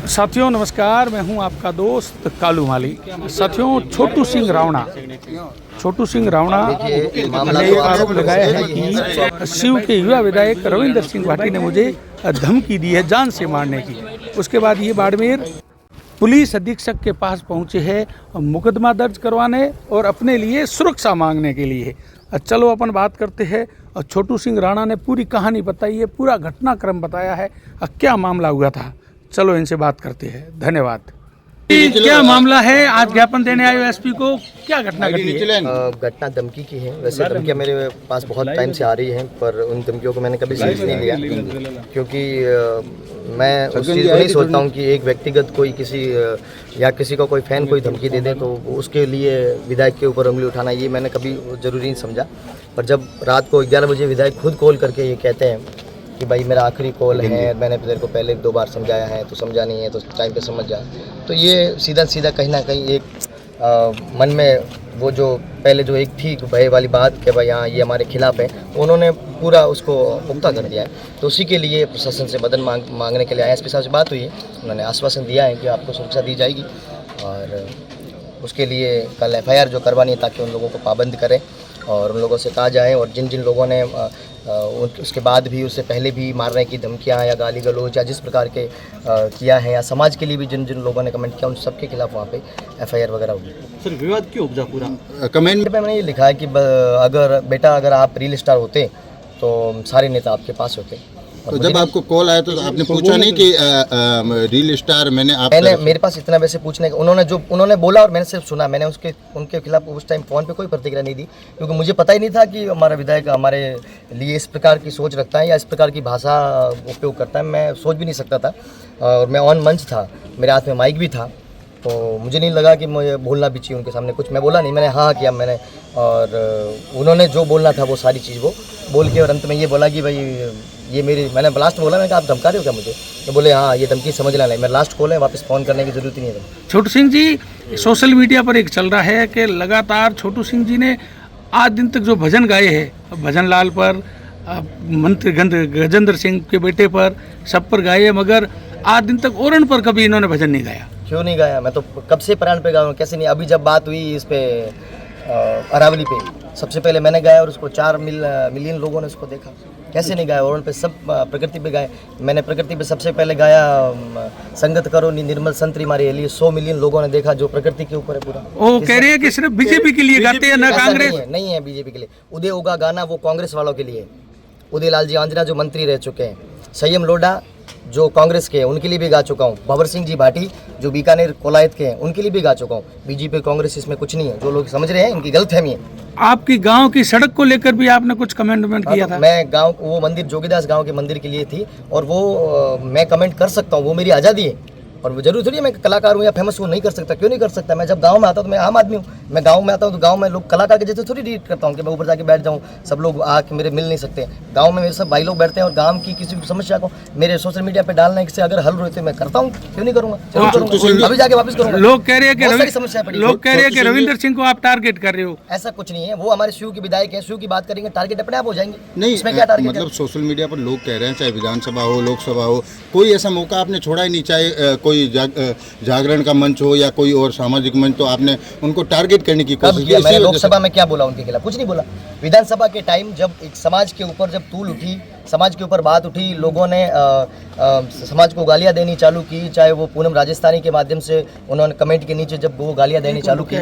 साथियों नमस्कार, मैं हूं आपका दोस्त कालू माली। साथियों, छोटू सिंह रावणा ने एक आरोप लगाया है कि शिव के युवा विधायक रविंदर सिंह भाटी ने मुझे धमकी दी है जान से मारने की। उसके बाद ये बाड़मेर पुलिस अधीक्षक के पास पहुंचे हैं मुकदमा दर्ज करवाने और अपने लिए सुरक्षा मांगने के लिए। चलो अपन बात करते हैं। छोटू सिंह राणा ने पूरी कहानी बताई है, पूरा घटनाक्रम बताया है, क्या मामला हुआ था। चलो इनसे बात करते हैं। धन्यवाद। क्या मामला है? आज ज्ञापन देने आए एसपी को, क्या घटना घटी है? घटना धमकी की है। वैसे धमकियाँ मेरे पास बहुत टाइम से आ रही हैं, पर उन धमकियों को मैंने कभी सीरियस नहीं लिया, क्योंकि मैं उस चीज़ को नहीं सोचता हूँ कि एक व्यक्तिगत कोई किसी या किसी को कोई फैन कोई धमकी दे दे तो उसके लिए विधायक के ऊपर उंगली उठाना ये मैंने कभी जरूरी नहीं समझा। पर जब रात को 11 बजे विधायक खुद कॉल करके ये कहते हैं कि भाई मेरा आखिरी कॉल है, मैंने तेरे को पहले 2 बार समझाया है, तो समझा नहीं है तो टाइम पे समझ जा, तो ये सीधा सीधा कहीं ना कहीं एक मन में वो जो पहले जो एक थी भय वाली बात कि भाई हाँ ये हमारे खिलाफ है, उन्होंने पूरा उसको पुख्ता कर दिया है। तो उसी के लिए प्रशासन से मदद मांगने के लिए आए। एसपी साहब से बात हुई है, उन्होंने आश्वासन दिया है कि आपको सुरक्षा दी जाएगी और उसके लिए कल FIR जो करवानी है ताकि उन लोगों को पाबंद करें और उन लोगों से कहा जाए। और जिन जिन लोगों ने उसके बाद भी उससे पहले भी मारने की धमकियाँ या गाली गलौज या जिस प्रकार के किया है, या समाज के लिए भी जिन जिन लोगों ने कमेंट किया, उन सबके खिलाफ वहाँ पे FIR वगैरह होगी। सर, विवाद क्यों उपजा पूरा? कमेंट में मैंने ये लिखा है कि अगर आप रील स्टार होते तो सारे नेता आपके पास होते। तो जब आपको कॉल आया तो आपने पूछा नहीं कि रील स्टार मैंने मेरे पास इतना वैसे पूछने का उन्होंने बोला और मैंने सिर्फ सुना। मैंने उनके खिलाफ उस टाइम फ़ोन पे कोई प्रतिक्रिया नहीं दी, क्योंकि मुझे पता ही नहीं था कि हमारा विधायक हमारे लिए इस प्रकार की सोच रखता है या इस प्रकार की भाषा उपयोग करता है। मैं सोच भी नहीं सकता था और मैं ऑन मंच था, मेरे हाथ में माइक भी था, तो मुझे नहीं लगा कि मुझे बोलना भी चाहिए उनके सामने। कुछ मैं बोला नहीं, मैंने हाँ किया मैंने, और उन्होंने जो बोलना था वो सारी चीज़ वो बोल के और अंत में ये बोला कि भाई ये मैंने लास्ट बोला, मैं कहा आप धमका रहे हो क्या मुझे? तो बोले हाँ ये धमकी समझ लेना, मेरा लास्ट कॉल है, वापस फ़ोन करने की ज़रूरत ही नहीं है। छोटू सिंह जी, सोशल मीडिया पर एक चल रहा है कि लगातार छोटू सिंह जी ने आज दिन तक जो भजन गाए हैं, भजन लाल पर, मंत्री गजेंद्र सिंह के बेटे पर, सब पर गाए, मगर आज दिन तक ओरन पर कभी इन्होंने भजन नहीं गाया। क्यों नहीं गाया? मैं तो कब से प्राण पे गाऊँ, कैसे नहीं। अभी जब बात हुई इस पे अरावली पे, सबसे पहले मैंने गाया और उसको 4 मिलियन लोगों ने उसको देखा, कैसे नहीं गाया। और पे सब प्रकृति पे गाए। मैंने प्रकृति पे सबसे पहले गाया संगत करो निर्मल संतरी मारी लिए, 100 मिलियन लोगों ने देखा, जो प्रकृति के ऊपर है पूरा। वो कह रहे हैं कि सिर्फ बीजेपी के लिए गाते हैं ना कांग्रेस? नहीं है बीजेपी के लिए। उदय होगा गाना वो कांग्रेस वालों के लिए। उदय लाल जी आंजना जो मंत्री रह चुके हैं, संयम लोढ़ा जो कांग्रेस के हैं उनके लिए भी गा चुका हूँ, भंवर सिंह जी भाटी जो बीकानेर कोलायत के हैं उनके लिए भी गा चुका हूँ। बीजेपी कांग्रेस इसमें कुछ नहीं है, जो लोग समझ रहे हैं इनकी गलतफहमी है। आपकी गांव की सड़क को लेकर भी आपने कुछ कमेंट किया था? मैं गांव वो मंदिर जोगीदास गांव के मंदिर के लिए थी और वो मैं कमेंट कर सकता हूँ, वो मेरी आज़ादी है। और वो जरूरी थोड़ी मैं कलाकार हूँ या फेमस हूँ, नहीं कर सकता। क्यों नहीं कर सकता? मैं जब गांव में आता हूँ तो मैं आम आदमी हूँ। मैं गांव में आता हूँ तो गांव में लोग कलाकार के जैसे थोड़ी ट्रीट करता हूँ कि मैं ऊपर जाके बैठ जाऊँ, सब लोग आके मेरे मिल नहीं सकते। गांव में मेरे सब भाई लोग बैठते हैं और गांव की किसी भी समस्या को मेरे सोशल मीडिया पे डालने से अगर हल होते मैं करता हूँ, क्यों नहीं करूँगा? अभी जाके वापस करूँगा। लोग कह रहे हैं कि रविंदर सिंह को आप टारगेट कर रहे हो। ऐसा कुछ नहीं है, वो हमारे शिव के विधायक है, शिव की बात करेंगे टारगेट अपने आप हो जाएंगे। नहीं, इसमें क्या टारगेट? मतलब सोशल मीडिया पर लोग कह रहे हैं, चाहे विधानसभा हो लोकसभा हो, कोई ऐसा मौका आपने छोड़ा ही नहीं, चाहे कोई जागरण का मंच हो या कोई और सामाजिक मंच, तो आपने उनको टारगेट करने की कोशिश की। मैंने लोकसभा में क्या बोला उनके खिलाफ? कुछ नहीं बोला। विधानसभा के टाइम जब एक समाज के ऊपर जब तूल उठी, समाज के ऊपर बात उठी, लोगों ने समाज को गालियां देनी चालू की, चाहे वो पूनम राजस्थानी के माध्यम से उन्होंने कमेंट के नीचे जब वो गालियां देनी चालू की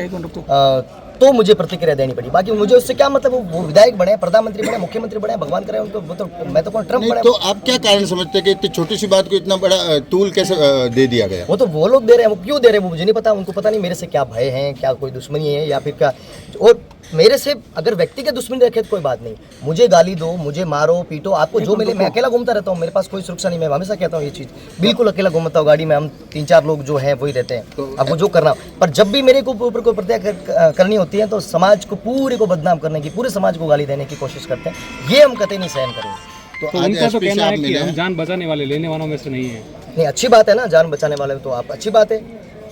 तो मुझे प्रतिक्रिया देनी पड़ी। बाकी मुझे उससे क्या मतलब, वो विधायक बने, प्रधानमंत्री बने, मुख्यमंत्री बने, भगवान करे उनको, वो तो मैं तो कौन ट्रम्प बने। तो आप क्या कारण समझते हैं कि इतनी छोटी सी बात को इतना बड़ा तूल कैसे दे दिया गया? वो तो वो लोग दे रहे हैं, वो क्यों दे रहे हैं वो मुझे नहीं पता, उनको पता नहीं मेरे से क्या भय है, क्या कोई दुश्मनी है या फिर क्या। और मेरे से अगर व्यक्तिगत दुश्मनी रखे तो कोई बात नहीं, मुझे गाली दो, मुझे मारो पीटो, आपको जो मिले। मैं अकेला घूमता रहता हूँ, मेरे पास कोई सुरक्षा नहीं। मैं हमेशा कहता हूँ ये चीज़, बिल्कुल अकेला घूमता हूँ गाड़ी में, हम 3-4 लोग जो हैं वही रहते हैं, आपको जो करना। पर जब भी मेरे को ऊपर कोई प्रतिक्रिया करनी होती है तो समाज को पूरे को बदनाम करने की, पूरे समाज को गाली देने की कोशिश करते हैं, ये हम कतई नहीं सहन करेंगे। तो उनका तो कहना है कि हम जान बचाने वाले लेने वालों में से नहीं है। नहीं, अच्छी बात है ना, जान बचाने वाले तो आप, अच्छी बात है।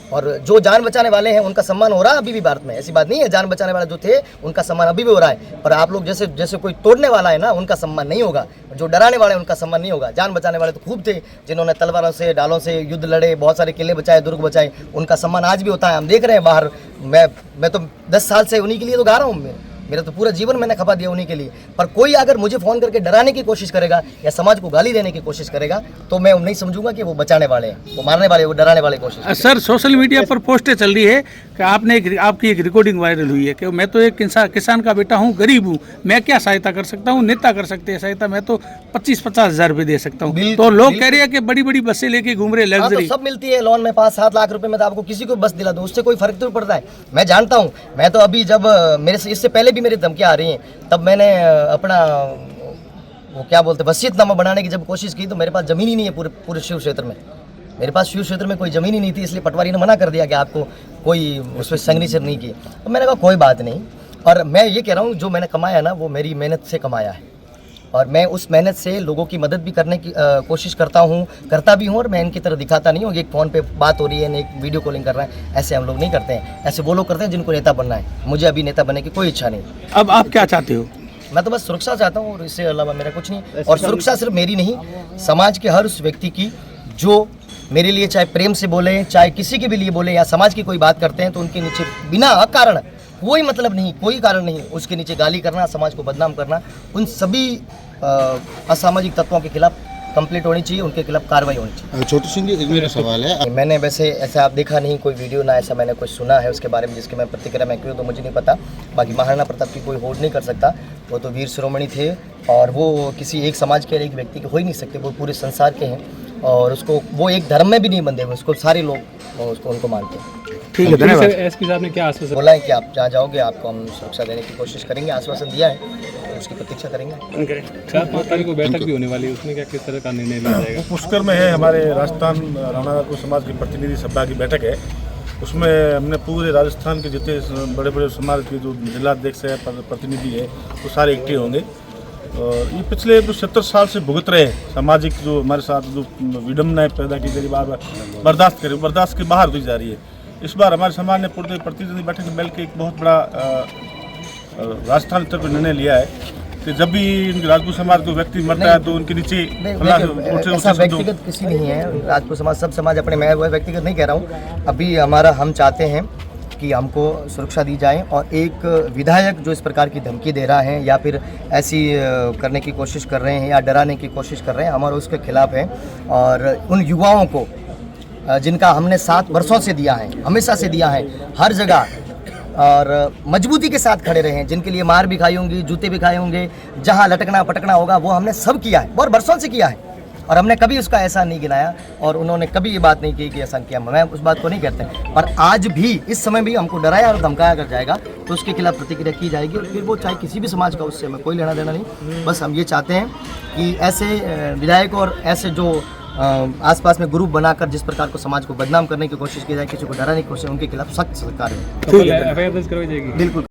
और जो जान बचाने वाले हैं उनका सम्मान हो रहा है अभी भी भारत में, ऐसी बात नहीं है। जान बचाने वाले जो थे उनका सम्मान अभी भी हो रहा है, पर आप लोग जैसे जैसे कोई तोड़ने वाला है ना, उनका सम्मान नहीं होगा। जो डराने वाले हैं उनका सम्मान नहीं होगा। जान बचाने वाले तो खूब थे, जिन्होंने तलवारों से ढालों से युद्ध लड़े, बहुत सारे किले बचाए, दुर्ग बचाए, उनका सम्मान आज भी होता है। हम देख रहे हैं बाहर, मैं तो 10 साल से उन्हीं के लिए तो गा रहा हूँ, मेरा तो पूरा जीवन मैंने खपा दिया उन्हीं के लिए। पर कोई अगर मुझे फ़ोन करके डराने की कोशिश करेगा या समाज को गाली देने की कोशिश करेगा तो मैं नहीं समझूंगा कि वो बचाने वाले हैं, वो मारने वाले, वो डराने वाले कोशिश। सर, सोशल मीडिया पर पोस्टें चल रही है कि आपकी एक रिकॉर्डिंग वायरल हुई है कि मैं तो एक किसान का बेटा हूँ, गरीब हूँ, मैं क्या सहायता कर सकता हूँ, नेता कर सकते हैं सहायता, मैं तो 25-50 हज़ार रुपये दे सकता हूँ। तो लोग कह रहे हैं कि बड़ी बड़ी बसें लेके घूम रहे, लग्जरी सब मिलती है लोन में 5-7 लाख रुपए में, तो आपको किसी को बस दिला दो, उससे कोई फर्क तो पड़ता है। मैं जानता हूँ, मैं तो अभी जब मेरे से इससे पहले भी मेरी धमकियाँ आ रही हैं, तब मैंने अपना वो क्या बोलते वसीयतनामा बनाने की जब कोशिश की तो मेरे पास ज़मीन ही नहीं है पूरे शिव क्षेत्र में। मेरे पास शिव क्षेत्र में कोई ज़मीन ही नहीं थी, इसलिए पटवारी ने मना कर दिया कि आपको कोई उस पर सिग्नेचर नहीं की। तो मैंने कहा कोई बात नहीं, और मैं ये कह रहा हूँ जो मैंने कमाया ना वो मेरी मेहनत से कमाया है, और मैं उस मेहनत से लोगों की मदद भी करने की कोशिश करता भी हूँ, और मैं इनकी तरह दिखाता नहीं हूँ। एक फ़ोन पे बात हो रही है, एक वीडियो कॉलिंग कर रहा है, ऐसे हम लोग नहीं करते हैं। ऐसे वो लोग करते हैं जिनको नेता बनना है। मुझे अभी नेता बनने की कोई इच्छा नहीं। अब आप क्या चाहते हो? मैं तो बस सुरक्षा चाहता हूँ, और इससे अलावा मेरा कुछ नहीं। और सुरक्षा सिर्फ मेरी नहीं, समाज के हर उस व्यक्ति की जो मेरे लिए चाहे प्रेम से बोले, चाहे किसी के भी लिए बोले, या समाज की कोई बात करते हैं तो उनके नीचे बिना कारण, कोई मतलब नहीं, कोई कारण नहीं, उसके नीचे गाली करना, समाज को बदनाम करना, उन सभी असामाजिक तत्वों के खिलाफ कंप्लीट होनी चाहिए, उनके खिलाफ कार्रवाई होनी चाहिए। छोटू सिंह जी, एक मेरा सवाल है। मैंने वैसे ऐसा आप देखा नहीं कोई वीडियो, ना ऐसा मैंने कुछ सुना है उसके बारे में जिसकी मैं प्रतिक्रिया मैं क्यों तो मुझे नहीं पता। बाकी महाराणा प्रताप की कोई होड़ नहीं कर सकता, वो तो वीर शिरोमणि थे, और वो किसी एक समाज के एक व्यक्ति के हो ही नहीं सकते, वो पूरे संसार के हैं, और उसको वो एक धर्म में भी नहीं बंधे हुए, उसको सारे लोग उसको उनको मानते हैं। ठीक है, धन्यवाद। एसपी साहब ने क्या आश्वासन बोला है कि आप जहाँ जाओगे आपको हम सुरक्षा देने की कोशिश करेंगे, आश्वासन दिया है, तो उसकी प्रतीक्षा करेंगे। 4-5 तारीख को बैठक भी होने वाली है, उसमें क्या किस तरह का निर्णय लिया जाएगा? पुष्कर में है हमारे राजस्थान राणा समाज की प्रतिनिधि सभा की बैठक है। उसमें हमने पूरे राजस्थान के जितने बड़े बड़े समाज के जो जिलाध्यक्ष है, प्रतिनिधि है, वो सारे इकट्ठे होंगे। और ये पिछले 70 साल से भुगत रहे हैं सामाजिक जो हमारे साथ जो विडम्बनाएं पैदा की गई, बार बार बर्दाश्त के बाहर हुई जा रही है। इस बार हमारे समाज ने पूरे प्रतिनिधि बैठक में मिल के एक बहुत बड़ा राजस्थान स्तर पर निर्णय लिया है कि जब भी इनके राजपूत समाज को व्यक्ति मरता है तो उनके नीचे ऐसा व्यक्तिगत किसी नहीं है। राजपूत समाज, सब समाज अपने, मैं व्यक्तिगत नहीं कह रहा हूँ। अभी हमारा, हम चाहते हैं कि हमको सुरक्षा दी जाए, और एक विधायक जो इस प्रकार की धमकी दे रहा है या फिर ऐसी करने की कोशिश कर रहे हैं या डराने की कोशिश कर रहे हैं, हमारा उसके खिलाफ है। और उन युवाओं को जिनका हमने 7 वर्षों से दिया है, हमेशा से दिया है, हर जगह, और मजबूती के साथ खड़े रहे हैं, जिनके लिए मार भी खाई होंगी, जूते भी खाए होंगे, जहां लटकना पटकना होगा वो हमने सब किया है, बहुत वर्षों से किया है, और हमने कभी उसका एहसान नहीं गिनाया, और उन्होंने कभी ये बात नहीं की कि एहसान किया। मैं उस बात को नहीं कहते, पर आज भी, इस समय भी हमको डराया और धमकाया कर जाएगा तो उसके खिलाफ प्रतिक्रिया की जाएगी, और फिर वो चाहे किसी भी समाज का, उससे हमें कोई लेना देना नहीं। बस हम ये चाहते हैं कि ऐसे विधायक और ऐसे जो आसपास में ग्रुप बनाकर जिस प्रकार को समाज को बदनाम करने की कोशिश की जाए, किसी को डराने की कोशिश, उनके खिलाफ सख्त कार्रवाई। एफआईआर दर्ज करवाई जाएगी। बिल्कुल।